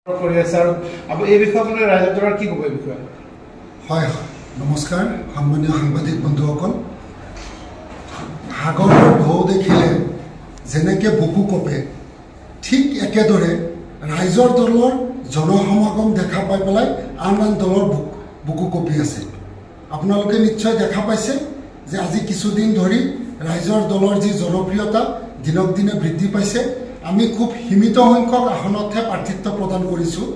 কৰি আছে আৰু আপুনি এই বিষয়ে আপুনি ৰাইজৰ কি ক'ব এই বিষয়ে? হয়, নমস্কাৰ সন্মানীয় সাংবাদিক বন্ধুসকল। সাগৰৰ ঢৌ দেখিলে যেনেকৈ বুকু কপে, ঠিক একেদৰে ৰাইজৰ দলৰ জনসমাগম দেখা পাই পেলাই আন আন দলৰ বুকু কপি আছে। আপোনালোকে নিশ্চয় দেখা পাইছে যে আজি কিছুদিন ধৰি ৰাইজৰ দলৰ যি জনপ্ৰিয়তা দিনক দিনে বৃদ্ধি পাইছে। আমি খুব সীমিত সংখ্যক আসনতহে প্ৰাৰ্থিত্ব প্ৰদান কৰিছোঁ,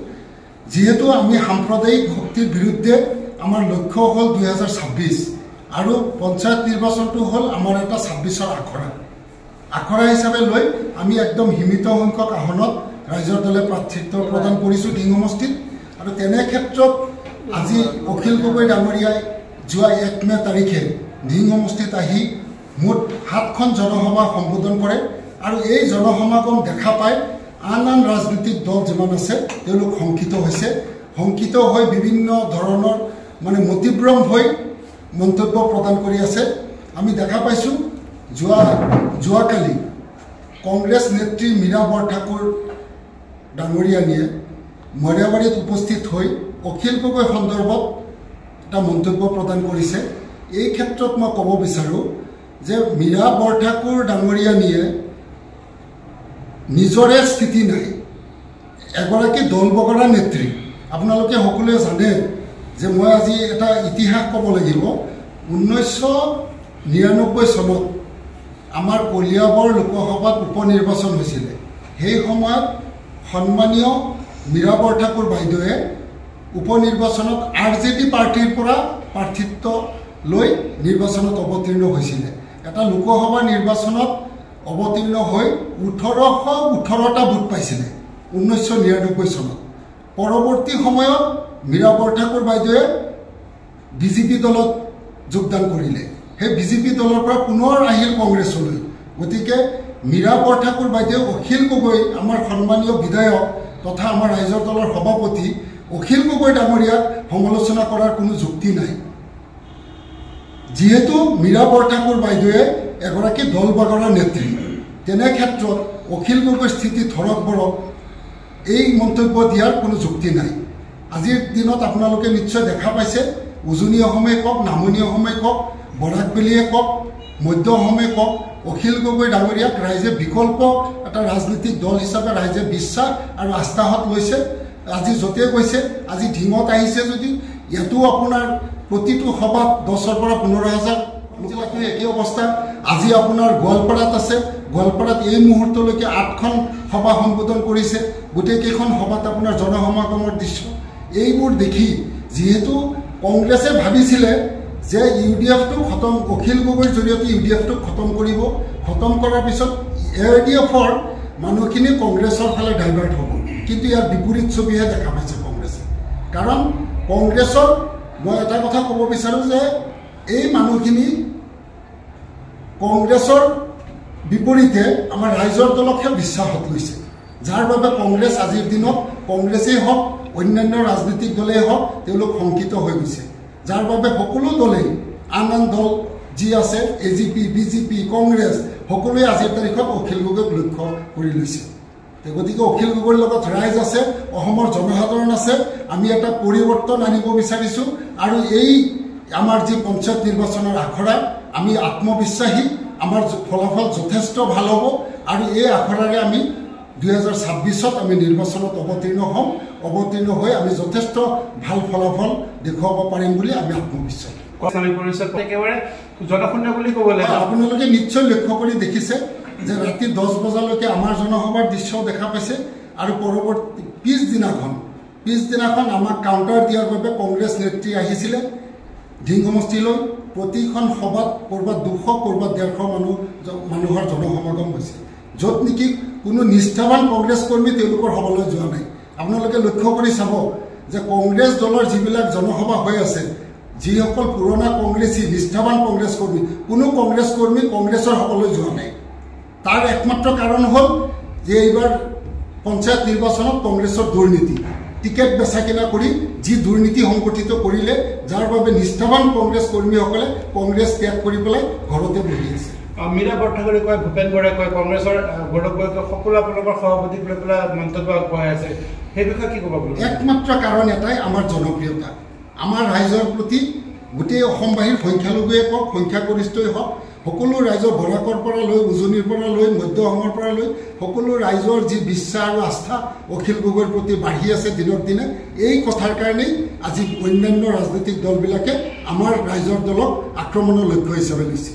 যিহেতু আমি সাম্প্ৰদায়িক শক্তিৰ বিৰুদ্ধে আমাৰ লক্ষ্য হ'ল 2026 আৰু পঞ্চায়ত নিৰ্বাচনটো হ'ল আমাৰ এটা 26ৰ আখৰা হিচাপে লৈ আমি একদম সীমিত সংখ্যক আসনত ৰাইজৰ দলে প্ৰাৰ্থিত্ব প্ৰদান কৰিছোঁ দিং সমষ্টিত। আৰু তেনে ক্ষেত্ৰত আজি অখিল গগৈ ডাঙৰীয়াই যোৱা 1 মে তাৰিখে দিং সমষ্টিত আহি মুঠ 7খন জনসভা সম্বোধন কৰে আৰু এই জনসমাগম দেখা পাই আন আন ৰাজনৈতিক দল যিমান আছে তেওঁলোক শংকিত হৈ বিভিন্ন ধৰণৰ মতিভ্ৰম হৈ মন্তব্য প্ৰদান কৰি আছে। আমি দেখা পাইছোঁ যোৱাকালি কংগ্ৰেছ নেত্ৰী মীৰা বৰঠাকুৰ ডাঙৰীয়ানীয়ে মৰিয়াবাৰীত উপস্থিত হৈ অখিল গগৈ সন্দৰ্ভত এটা মন্তব্য প্ৰদান কৰিছে। এই ক্ষেত্ৰত মই ক'ব বিচাৰোঁ যে মীৰা বৰঠাকুৰ ডাঙৰীয়ানীয়ে নিজৰে স্থিতি নাই, এগৰাকী দল বগৰা নেত্ৰী। আপোনালোকে সকলোৱে জানে যে মই আজি এটা ইতিহাস ক'ব লাগিব। 1999 চনত আমাৰ কলিয়াবৰ লোকসভাত উপ নিৰ্বাচন হৈছিলে। সেই সময়ত সন্মানীয় মীৰা বৰঠাকুৰ বাইদেৱে উপ নিৰ্বাচনত RJD পাৰ্টিৰ পৰা প্ৰাৰ্থিত্ব লৈ নিৰ্বাচনত অৱতীৰ্ণ হৈছিলে। এটা লোকসভা নিৰ্বাচনত অৱতীৰ্ণ হৈ 1818টা ভোট পাইছিলে 1999 চনত। পৰৱৰ্তী সময়ত মীৰা বৰঠাকুৰ বাইদেৱে BJP দলত যোগদান কৰিলে। সেই BJP দলৰ পৰা পুনৰ আহিল কংগ্ৰেছলৈ। গতিকে মীৰা বৰঠাকুৰ বাইদেউ অখিল গগৈ আমাৰ সন্মানীয় বিধায়ক তথা আমাৰ ৰাইজৰ দলৰ সভাপতি অখিল গগৈ ডাঙৰীয়াক সমালোচনা কৰাৰ কোনো যুক্তি নাই, যিহেতু মীৰা বৰঠাকুৰ বাইদেৱে এগৰাকী দল বাগৰা নেত্ৰী। তেনে ক্ষেত্ৰত অখিল গগৈৰ স্থিতি ধৰক বৰক এই মন্তব্য দিয়াৰ কোনো যুক্তি নাই। আজিৰ দিনত আপোনালোকে নিশ্চয় দেখা পাইছে, উজনি অসমে কওক, নামনি অসমে কওক, বৰাকবেলিয়ে কওক, মধ্য অসমে কওক, অখিল গগৈ ডাঙৰীয়াক ৰাইজে বিকল্প এটা ৰাজনৈতিক দল হিচাপে ৰাইজে বিশ্বাস আৰু আস্থাহত লৈছে। আজি য'তে গৈছে, আজি ঢিঙত আহিছে যদি ইয়াতো আপোনাৰ প্ৰতিটো সভাত 10ৰ পৰা 15,000 একেই অৱস্থা। আজি আপোনাৰ গোৱালপাৰাত আছে, গোৱালপাৰাত এই মুহূৰ্তলৈকে 8খন সভা সম্বোধন কৰিছে। গোটেইকেইখন সভাত আপোনাৰ জনসমাগমৰ দৃশ্য। এইবোৰ দেখি যিহেতু কংগ্ৰেছে ভাবিছিলে যে UDF-টো খতম, অখিল গগৈৰ জৰিয়তে UDF-টোক খতম কৰিব, খতম কৰাৰ পিছত AIDF-ৰ মানুহখিনি কংগ্ৰেছৰ ফালে ডাইভাৰ্ট হ'ব। কিন্তু ইয়াৰ বিপৰীত ছবিহে দেখা পাইছে কংগ্ৰেছে। কাৰণ কংগ্ৰেছৰ মই এটা কথা ক'ব বিচাৰোঁ যে এই মানুহখিনি কংগ্ৰেছৰ বিপৰীতে আমাৰ ৰাইজৰ দলকহে বিশ্বাসত লৈছে, যাৰ বাবে কংগ্ৰেছ আজিৰ দিনত কংগ্ৰেছেই হওক অন্যান্য ৰাজনৈতিক দলেই হওক তেওঁলোক শংকিত হৈ গৈছে। যাৰ বাবে সকলো দলেই আন আন দল যি আছে AGP, BJP, কংগ্ৰেছ সকলোৱে আজিৰ তাৰিখত অখিল গগৈক লক্ষ্য কৰি লৈছে। গতিকে অখিল গগৈৰ লগত ৰাইজ আছে, অসমৰ জনসাধাৰণ আছে। আমি এটা পৰিৱৰ্তন আনিব বিচাৰিছোঁ আৰু এই আমাৰ যি পঞ্চায়ত নিৰ্বাচনৰ আখৰা, আমি আত্মবিশ্বাসী, আমাৰ ফলাফল যথেষ্ট ভাল হ'ব আৰু এই আখৰাৰে আমি 2026ত আমি নিৰ্বাচনত অৱতীৰ্ণ হ'ম। অৱতীৰ্ণ হৈ আমি যথেষ্ট ভাল ফলাফল দেখুৱাব পাৰিম বুলি আমি আত্মবিশ্বাসী। একেবাৰে জনশূন্য বুলি ক'ব লাগিব। আপোনালোকে নিশ্চয় লক্ষ্য কৰি দেখিছে যে ৰাতি 10 বজালৈকে আমাৰ জনসভাৰ দৃশ্যও দেখা পাইছে আৰু পৰৱৰ্তী পিছদিনাখন আমাক কাউণ্টাৰ দিয়াৰ বাবে কংগ্ৰেছ নেত্ৰী আহিছিলে দিং সমষ্টিলৈ। প্ৰতিখন সভাত ক'ৰবাত 200 ক'ৰবাত 150 মানুহৰ জনসমাগম হৈছে, য'ত নেকি কোনো নিষ্ঠাৱান কংগ্ৰেছ কৰ্মী তেওঁলোকৰ সভালৈ যোৱা নাই। আপোনালোকে লক্ষ্য কৰি চাব যে কংগ্ৰেছ দলৰ যিবিলাক জনসভা হৈ আছে, যিসকল পুৰণা কংগ্ৰেছী নিষ্ঠাৱান কংগ্ৰেছ কৰ্মী, কোনো কংগ্ৰেছ কৰ্মী কংগ্ৰেছৰ সভালৈ যোৱা নাই। তাৰ একমাত্ৰ কাৰণ হ'ল যে এইবাৰ পঞ্চায়ত নিৰ্বাচনত কংগ্ৰেছৰ দুৰ্নীতি, টিকেট বেচা কিনা কৰি যি দুৰ্নীতি সংগঠিত কৰিলে, যাৰ বাবে নিষ্ঠাৱান কংগ্ৰেছ কৰ্মীসকলে কংগ্ৰেছ ত্যাগ কৰি পেলাই ঘৰতে বহি আছে। মীৰা বৰঠাকুৰে কয়, ভূপেন বৰাই কয়, কংগ্ৰেছৰ গৌৰৱ গগৈ কয়, সকলো আপোনালোকৰ সভাপতিক লৈ পেলাই মন্তব্য আগবঢ়াই আছে, সেই বিষয়ে কি ক'ব আপুনি? একমাত্ৰ কাৰণ এটাই, আমাৰ জনপ্ৰিয়তা। আমাৰ ৰাইজৰ প্ৰতি গোটেই অসমবাসীৰ সংখ্যালঘুৱে কওক, সংখ্যাগৰিষ্ঠই হওক, সকলো ৰাইজৰ বৰাকৰ পৰা লৈ, উজনিৰ পৰা লৈ, মধ্য অসমৰ পৰা লৈ সকলো ৰাইজৰ যি বিশ্বাস আৰু আস্থা অখিল গগৈৰ প্ৰতি বাঢ়ি আছে দিনক দিনে। এই কথাৰ কাৰণেই আজি অন্যান্য ৰাজনৈতিক দলবিলাকে আমাৰ ৰাইজৰ দলক আক্ৰমণৰ লক্ষ্য হিচাপে লৈছে।